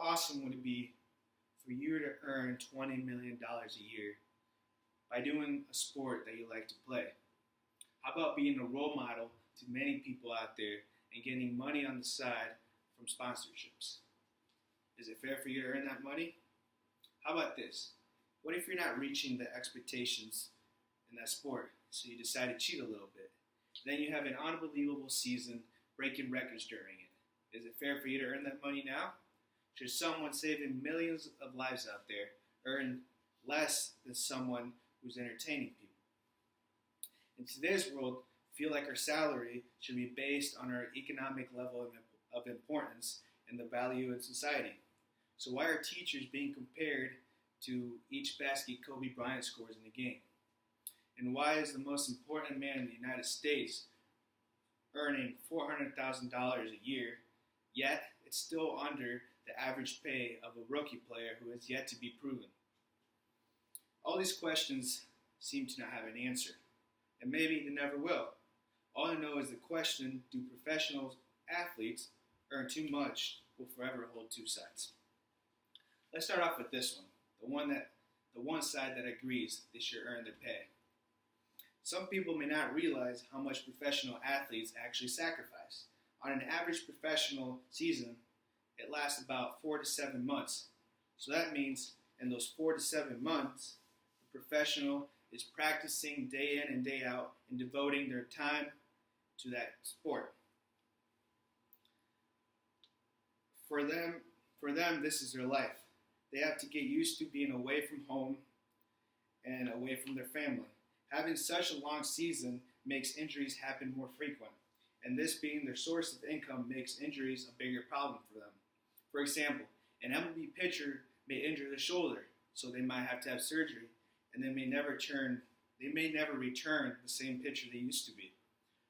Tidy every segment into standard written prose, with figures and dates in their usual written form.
awesome would it be for you to earn $20 million a year by doing a sport that you like to play? How about being a role model to many people out there and getting money on the side from sponsorships? Is it fair for you to earn that money? How about this? What if you're not reaching the expectations in that sport, so you decide to cheat a little bit? Then you have an unbelievable season, breaking records during it. Is it fair for you to earn that money now? Should someone saving millions of lives out there earn less than someone who's entertaining people? In today's world, I feel like our salary should be based on our economic level of importance and the value in society. So why are teachers being compared to each basket Kobe Bryant scores in a game? And why is the most important man in the United States earning $400,000 a year, yet it's still under the average pay of a rookie player who has yet to be proven? All these questions seem to not have an answer, and maybe they never will. All I know is the question, do professional athletes earn too much, will forever hold two sides. Let's start off with this one, the one side that agrees they should earn their pay. Some people may not realize how much professional athletes actually sacrifice. On an average professional season, it lasts about 4 to 7 months. So that means in those 4 to 7 months, the professional is practicing day in and day out and devoting their time to that sport. For them, this is their life. They have to get used to being away from home and away from their family. Having such a long season makes injuries happen more frequent, and this being their source of income makes injuries a bigger problem for them. For example, an MLB pitcher may injure the shoulder, so they might have to have surgery, and they may never return the same pitcher they used to be.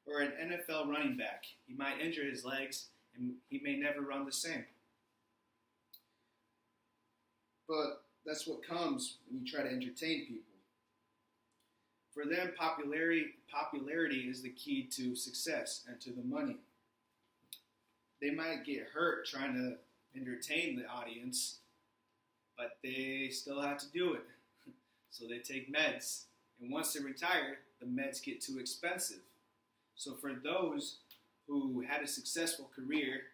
Or an NFL running back, he might injure his legs, and he may never run the same. But that's what comes when you try to entertain people. For them, popularity is the key to success and to the money. They might get hurt trying to entertain the audience, but they still have to do it. So they take meds. And once they retire, the meds get too expensive. So for those who had a successful career,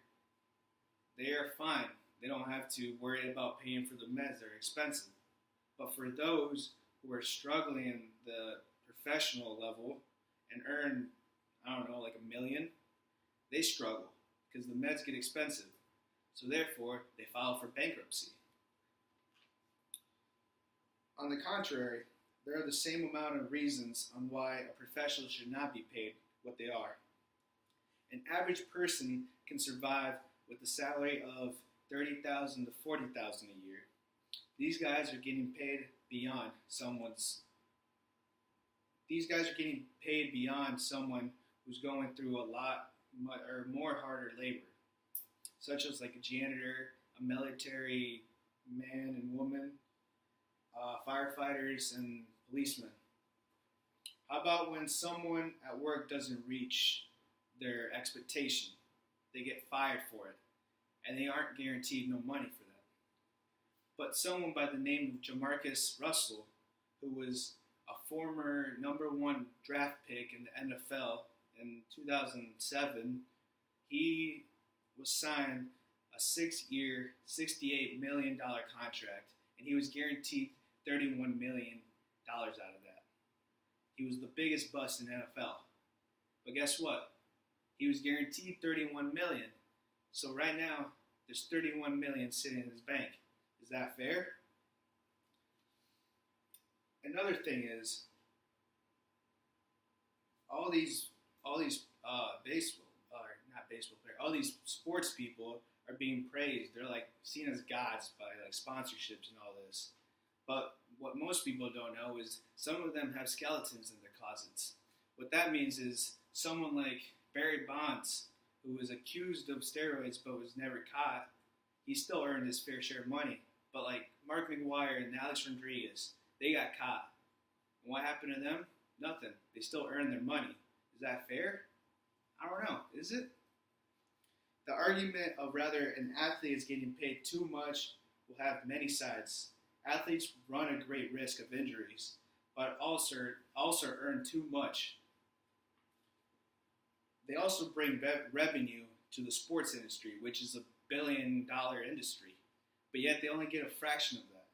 they are fine. They don't have to worry about paying for the meds. They're expensive. But for those who are struggling in the professional level and earn, like $1 million, they struggle because the meds get expensive. So therefore, they file for bankruptcy. On the contrary, there are the same amount of reasons on why a professional should not be paid what they are. An average person can survive with a salary of $30,000 to $40,000 a year. These guys are getting paid beyond someone who's going through a lot or more harder labor, such as like a janitor, a military man and woman, firefighters, and policemen. How about when someone at work doesn't reach their expectation? They get fired for it, and they aren't guaranteed no money for that. But someone by the name of Jamarcus Russell, who was a former #1 draft pick in the NFL in 2007, he was signed a 6-year, $68 million contract, and he was guaranteed $31 million out of that. He was the biggest bust in the NFL. But guess what? He was guaranteed $31 million. So right now, there's $31 million sitting in his bank. Is that fair? Another thing is, all these sports people are being praised. They're like seen as gods by like sponsorships and all this. But what most people don't know is some of them have skeletons in their closets. What that means is someone like Barry Bonds, who was accused of steroids but was never caught, he still earned his fair share of money. But like Mark McGwire and Alex Rodriguez, they got caught. And what happened to them? Nothing. They still earned their money. Is that fair? I don't know. Is it? The argument of whether an athlete is getting paid too much will have many sides. Athletes run a great risk of injuries, but also earn too much. They also bring revenue to the sports industry, which is $1 billion industry, but yet they only get a fraction of that.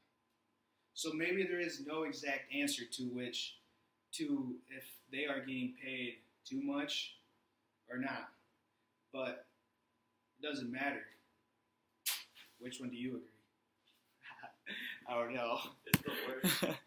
So maybe there is no exact answer to if they are getting paid too much or not, but it doesn't matter. Which one do you agree? I don't know. It's the worst.